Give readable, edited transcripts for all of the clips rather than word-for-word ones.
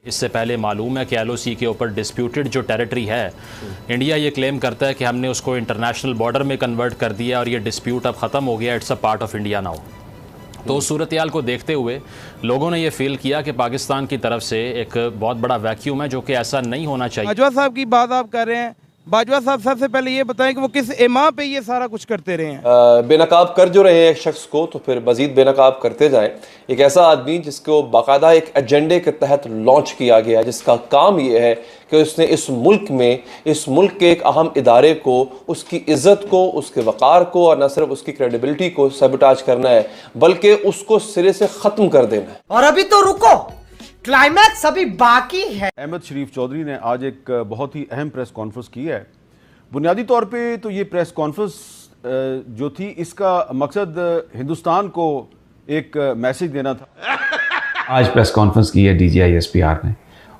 इससे पहले मालूम है कि LOC के ऊपर डिस्प्यूटेड जो टेरिटरी है, इंडिया ये क्लेम करता है कि हमने उसको इंटरनेशनल बॉर्डर में कन्वर्ट कर दिया और ये डिस्प्यूट अब ख़त्म हो गया, it's a part of India now. तो उस सूरत-ए-हाल को देखते हुए लोगों ने ये फील किया कि पाकिस्तान की तरफ से एक बहुत बड़ा वैक्यूम है, जो कि ऐसा नहीं होना चाहिए। बाजवा साहब की बात आप कर रहे हैं, बाजवा साहब सबसे पहले ये बताएं कि वो किस इमा पे ये सारा कुछ करते रहे हैं। बेनकाब कर जो रहे हैं एक शख्स को, तो फिर मजीद बेनकाब करते जाएं। एक ऐसा आदमी जिसको बाकायदा एक एजेंडे के तहत लॉन्च किया गया, जिसका काम ये है कि उसने इस मुल्क के एक अहम इदारे को, उसकी इज़्ज़त को, उसके वक़ार को और न सिर्फ उसकी क्रेडिबिलिटी को सबटाज करना है, बल्कि उसको सिरे से ख़त्म कर देना है। और अभी तो रुको, क्लाइमैक्स अभी बाकी है। अहमद शरीफ चौधरी ने आज एक बहुत ही अहम प्रेस कॉन्फ्रेंस की है। बुनियादी तौर पे तो ये प्रेस कॉन्फ्रेंस जो थी, इसका मकसद हिंदुस्तान को एक मैसेज देना था। आज प्रेस कॉन्फ्रेंस की है DGI SPR ने,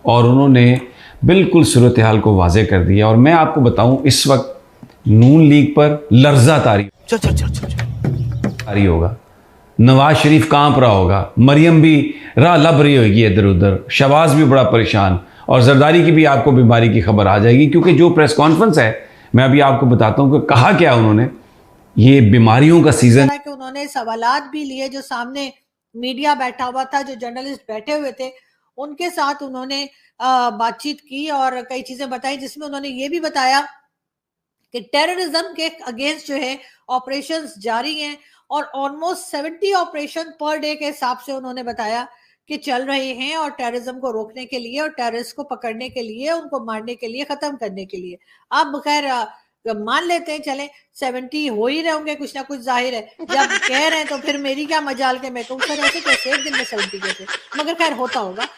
और उन्होंने बिल्कुल सूरत हाल को वाजे कर दिया। और मैं आपको बताऊं, इस वक्त नून लीग पर लर्जा तारी होगा, नवाज शरीफ कांप रहा होगा, मरियम भी राह लब रही होगी इधर उधर, शहबाज भी बड़ा परेशान, और जरदारी की भी आपको बीमारी की खबर आ जाएगी। क्योंकि जो प्रेस कॉन्फ्रेंस है, मैं अभी आपको बताता हूं कि कहा क्या उन्होंने, ये बीमारियों का सीजन है कि उन्होंने सवालात भी लिए, जो सामने मीडिया बैठा हुआ था, जो जर्नलिस्ट बैठे हुए थे, उनके साथ उन्होंने बातचीत की और कई चीजें बताई, जिसमें उन्होंने ये भी बताया कि टेररिज्म के अगेंस्ट जो है ऑपरेशंस जारी हैं, और ऑलमोस्ट 70 ऑपरेशन पर डे के हिसाब से उन्होंने बताया कि चल रहे हैं, और टेररिज्म को रोकने के लिए और टेररिस्ट को पकड़ने के लिए, उनको मारने के लिए, खत्म करने के लिए। अब खैर मान लेते हैं, चले 70 हो ही रहे होंगे, कुछ ना कुछ जाहिर है। जब कह रहे हैं तो फिर मेरी क्या मजाल के मैं कहूँ सर ऐसे कैसे एक दिन में 70 कैसे, मगर खैर होता होगा।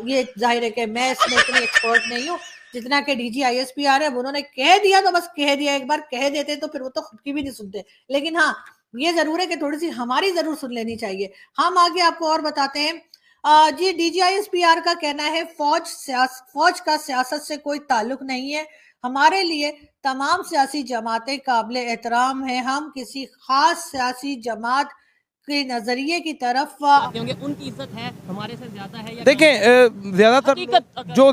ये जाहिर है कि मैं इसमें इतनी एक्सपर्ट नहीं हूँ जितना कि DGI SPR है। उन्होंने कह दिया तो बस कह दिया, एक बार कह देते तो फिर वो तो खुद की भी नहीं सुनते। लेकिन हाँ, ये जरूर है कि थोड़ी सी हमारी जरूर सुन लेनी चाहिए। हम आगे आपको और बताते हैं। जी, DGI SPR का कहना है, फौज का सियासत से कोई ताल्लुक नहीं है। हमारे लिए तमाम सियासी जमातें काबिले एहतराम है। हम किसी खास सियासी जमात के नजरिए की तरफ उनकी इज्जत है, हमारे से ज्यादा है या देखें,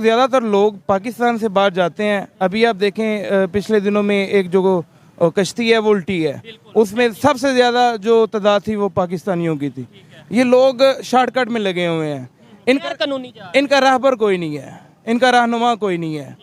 ज्यादातर लोग पाकिस्तान से बाहर जाते हैं। अभी आप देखें, पिछले दिनों में एक जो कश्ती है वो उल्टी है, उसमें सबसे ज्यादा जो तादाद थी वो पाकिस्तानियों की थी। ये लोग शॉर्टकट में लगे हुए हैं, इनका राहबर कोई नहीं है, इनका रहनुमा कोई नहीं है,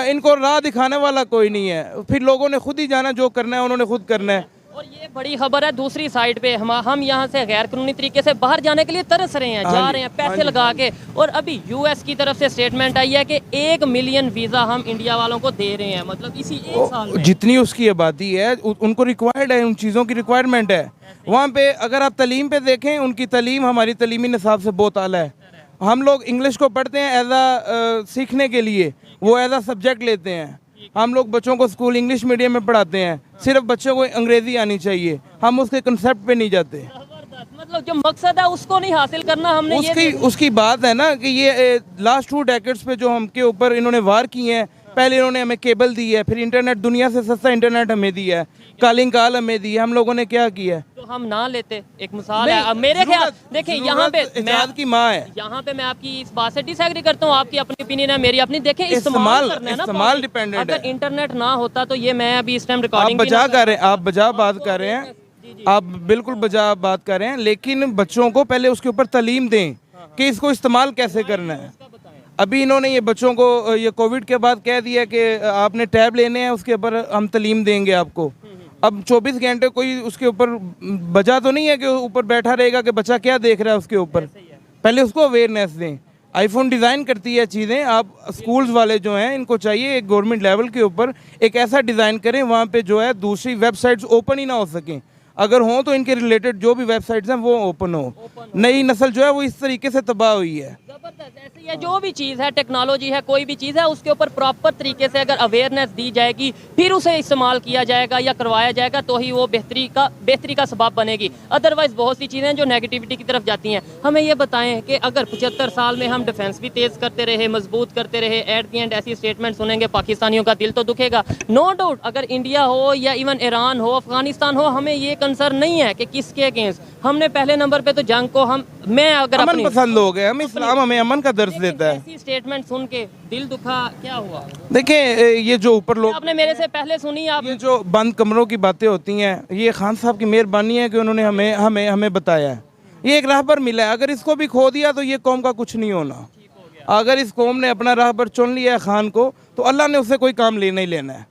इनको राह दिखाने वाला कोई नहीं है। फिर लोगों ने खुद ही जाना, जो करना है उन्होंने खुद करना है। और ये बड़ी खबर है, दूसरी साइड पे हम यहाँ से गैर कानूनी तरीके से बाहर जाने के लिए तरस रहे हैं, जा रहे हैं पैसे लगा के। और अभी US की तरफ से स्टेटमेंट आई है कि 1 मिलियन वीजा हम इंडिया वालों को दे रहे हैं, मतलब इसी एक साल में। जितनी उसकी आबादी है उनको रिक्वायर्ड है, उन चीज़ों की रिक्वायरमेंट है वहाँ पे। अगर आप तलीम पे देखें, उनकी तलीम हमारी तलीमी निसाब से बहुत आला है। हम लोग इंग्लिश को पढ़ते हैं एज आ सीखने के लिए, वो एज आ सब्जेक्ट लेते हैं। हम लोग बच्चों को स्कूल इंग्लिश मीडियम में पढ़ाते हैं, सिर्फ बच्चों को अंग्रेजी आनी चाहिए, हम उसके कंसेप्ट पे नहीं जाते। मतलब जो मकसद है उसको नहीं हासिल करना हमने, उसकी बात है ना कि ये लास्ट 2 डेकेड्स पे जो हमके ऊपर इन्होंने वार किए हैं। पहले इन्होंने हमें केबल दी है, फिर इंटरनेट, दुनिया से सस्ता इंटरनेट हमें दिया है, कॉलिंग कॉल हमें दी है। हम लोगों ने क्या किया है? तो हम ना लेते। एक मिसाल है, अब मेरे ख्याल देखिए, यहाँ पे इजाज़त की माँ है। यहाँ पे मैं आपकी इस बात से डिसएग्री करता हूँ। आपकी अपनी ओपिनियन है, मेरी अपनी। देखिए, इस्तेमाल डिपेंडेंट है। अगर इंटरनेट ना होता तो ये मैं अभी इस टाइम रिकॉर्डिंग आप बजा बात कर रहे हैं, आप बिल्कुल बजा बात कर रहे हैं, लेकिन बच्चों को पहले उसके ऊपर तालीम दें कि इसको इस्तेमाल कैसे करना है। अभी इन्होंने ये बच्चों को ये कोविड के बाद कह दिया कि आपने टैब लेने हैं, उसके ऊपर हम तालीम देंगे आपको। अब 24 घंटे कोई उसके ऊपर बजा तो नहीं है कि ऊपर बैठा रहेगा कि बच्चा क्या देख रहा है उसके ऊपर। पहले उसको अवेयरनेस दें। आईफोन डिज़ाइन करती है चीज़ें, आप स्कूल्स वाले जो हैं इनको चाहिए एक गवर्नमेंट लेवल के ऊपर एक ऐसा डिज़ाइन करें वहाँ पे जो है दूसरी वेबसाइट्स ओपन ही ना हो सकें। अगर हों तो इनके रिलेटेड जो भी वेबसाइट्स हैं वो ओपन हो। नई नस्ल जो है वो इस तरीके से तबाह हुई है। जबरदस्त। ऐसे ही जो भी चीज़ है, टेक्नोलॉजी है, कोई भी चीज़ है, उसके ऊपर प्रॉपर तरीके से अगर अवेयरनेस दी जाएगी, फिर उसे इस्तेमाल किया जाएगा या करवाया जाएगा, तो ही वो बेहतरी का सबब बनेगी। अदरवाइज बहुत सी चीज़ें जो नेगेटिविटी की तरफ जाती हैं। हमें ये बताएं कि अगर 75 साल में हम डिफेंस भी तेज़ करते रहे, मजबूत करते रहे, एट द एंड ऐसी स्टेटमेंट सुनेंगे, पाकिस्तानियों का दिल तो दुखेगा। नो डाउट, अगर इंडिया हो या इवन ईरान हो, अफगानिस्तान हो, हमें ये कंसर्न नहीं है कि किसके अगेंस्ट। हमने पहले नंबर पे तो जंग को मैं अगर अमन पसंद हो गए, हम इस्लाम हमें अमन का दर्स देता है। ऐसी स्टेटमेंट सुन के दिल दुखा, क्या हुआ? देखिए ये जो ऊपर लोग, आपने मेरे से पहले सुनी, आप ये जो बंद कमरों की बातें होती हैं, ये खान साहब की मेहरबानी है कि उन्होंने हमें बताया है। ये एक राहबर मिला है, अगर इसको भी खो दिया तो ये कौम का कुछ नहीं होना। अगर इस कौम ने अपना राहबर चुन लिया है खान को, तो अल्लाह ने उससे कोई काम लेना ही लेना है।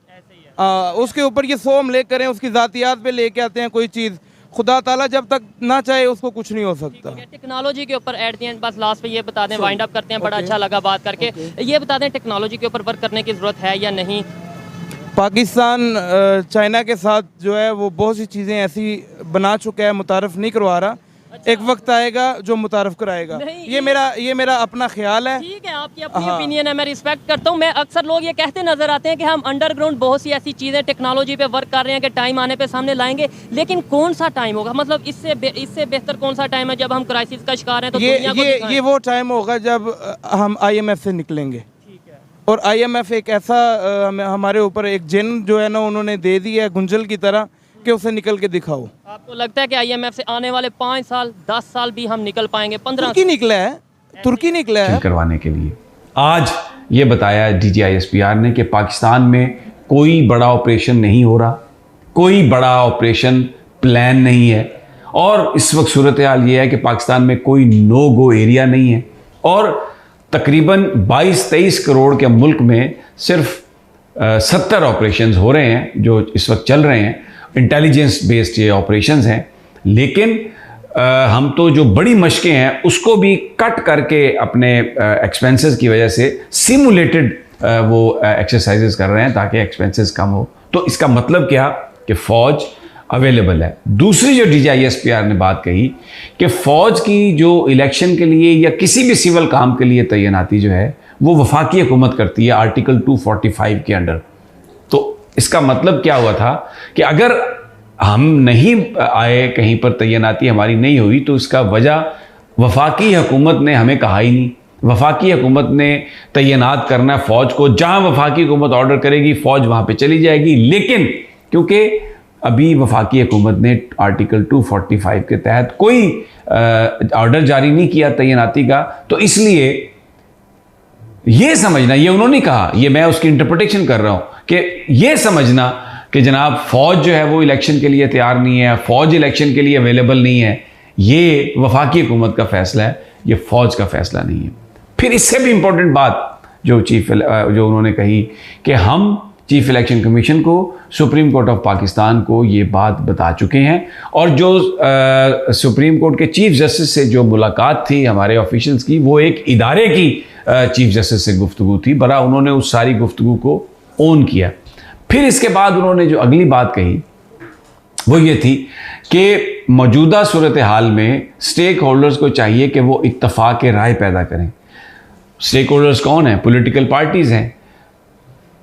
उसके ऊपर ये सोम ले करें, उसकी ज़ातियात पे लेके आते हैं कोई चीज़, खुदा ताला जब तक ना चाहे उसको कुछ नहीं हो सकता। टेक्नोलॉजी के ऊपर एट द एंड बस लास्ट पे ये बता दें, वाइंड अप करते हैं, बड़ा अच्छा लगा बात करके, ये बता दें टेक्नोलॉजी के ऊपर वर्क करने की ज़रूरत है या नहीं? पाकिस्तान चाइना के साथ जो है वो बहुत सी चीज़ें ऐसी बना चुका है, मुतारफ़ नहीं करवा रहा। एक वक्त आएगा जो मुतारफ़ कराएगा। ये मेरा अपना ख्याल है। ठीक है, आपकी अपनी ओपिनियन है, मैं रिस्पेक्ट करता हूँ। मैं अक्सर लोग ये कहते नजर आते हैं कि हम अंडरग्राउंड बहुत सी ऐसी चीज़ें टेक्नोलॉजी पे वर्क कर रहे हैं कि टाइम आने पे सामने लाएंगे, लेकिन कौन सा टाइम होगा? मतलब इससे बेहतर कौन सा टाइम है जब हम क्राइसिस का शिकार हैं? तो ये वो टाइम होगा जब हम IMF से निकलेंगे। और IMF एक ऐसा हमारे ऊपर एक जिन जो है ना उन्होंने दे दी है गुंजल की तरह कि उसे निकल के दिखाओ। आपको लगता है कि IMF से आने वाले 5 साल 10 साल भी हम निकल पाएंगे? 15 तुर्की निकला है करवाने के लिए। आज ये बताया DGISPR ने कि पाकिस्तान में कोई बड़ा ऑपरेशन नहीं हो रहा, कोई बड़ा ऑपरेशन प्लान नहीं है, और इस वक्त सूरत हाल ये है कि पाकिस्तान में कोई नो गो एरिया नहीं है, और तकरीबन 22-23 करोड़ के मुल्क में सिर्फ 70 ऑपरेशंस हो रहे हैं जो इस वक्त चल रहे हैं। इंटेलिजेंस बेस्ड ये ऑपरेशंस हैं, लेकिन हम तो जो बड़ी मशकें हैं उसको भी कट करके अपने एक्सपेंसेस की वजह से सिमुलेटेड वो एक्सरसाइजेस कर रहे हैं ताकि एक्सपेंसेस कम हो। तो इसका मतलब क्या कि फ़ौज अवेलेबल है। दूसरी जो DGISPR ने बात कही कि फ़ौज की जो इलेक्शन के लिए या किसी भी सिविल काम के लिए तैनाती जो है वो वफाकी हुकूमत करती है आर्टिकल 245 के अंडर। तो इसका मतलब क्या हुआ था कि अगर हम नहीं आए, कहीं पर तैनाती हमारी नहीं हुई, तो इसका वजह वफाकी हुकूमत ने हमें कहा ही नहीं। वफाकी हुकूमत ने तैनात करना है फ़ौज को, जहां वफाकी हुकूमत ऑर्डर करेगी फ़ौज वहां पे चली जाएगी। लेकिन क्योंकि अभी वफाकी हुकूमत ने आर्टिकल 245 के तहत कोई ऑर्डर जारी नहीं किया तैनाती का, तो इसलिए ये समझना, ये उन्होंने कहा, ये मैं उसकी इंटरप्रिटेशन कर रहा हूं कि ये समझना कि जनाब फ़ौज जो है वो इलेक्शन के लिए तैयार नहीं है, फ़ौज इलेक्शन के लिए अवेलेबल नहीं है, ये वफाकी हुकूमत का फ़ैसला है, ये फ़ौज का फ़ैसला नहीं है। फिर इससे भी इम्पोर्टेंट बात जो उन्होंने कही कि हम चीफ इलेक्शन कमीशन को, सुप्रीम कोर्ट ऑफ पाकिस्तान को ये बात बता चुके हैं, और जो सुप्रीम कोर्ट के चीफ जस्टिस से जो मुलाकात थी हमारे ऑफिशियल्स की, वो एक इदारे की चीफ जस्टिस से गुफ्तगू थी। बड़ा उन्होंने उस सारी गुफ्तगू को ओन किया। फिर इसके बाद उन्होंने जो अगली बात कही वो ये थी कि मौजूदा सूरत हाल में स्टेक होल्डर्स को चाहिए कि वो इत्तफाक राय पैदा करें। स्टेक होल्डर्स कौन हैं? पॉलिटिकल पार्टीज़ हैं।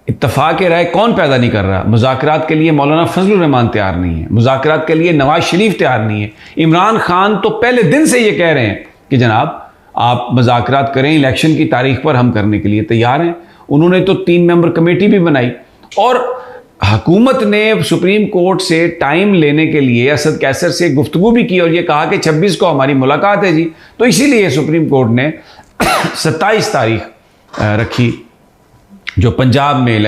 इत्तफाक राय कौन पैदा नहीं कर रहा? मुज़ाकरात के लिए मौलाना फजलुर रहमान तैयार नहीं है, मुज़ाकरात के लिए नवाज शरीफ तैयार नहीं है। इमरान खान तो पहले दिन से ये कह रहे हैं कि जनाब आप मुज़ाकरात करें, इलेक्शन की तारीख पर हम करने के लिए तैयार हैं। उन्होंने तो 3 मेंबर कमेटी भी बनाई, और हुकूमत ने सुप्रीम कोर्ट से टाइम लेने के लिए असद कैसर से गुफ्तगू भी की और ये कहा कि 26 को हमारी मुलाकात है जी। तो इसीलिए सुप्रीम कोर्ट ने 27 तारीख रखी जो पंजाब में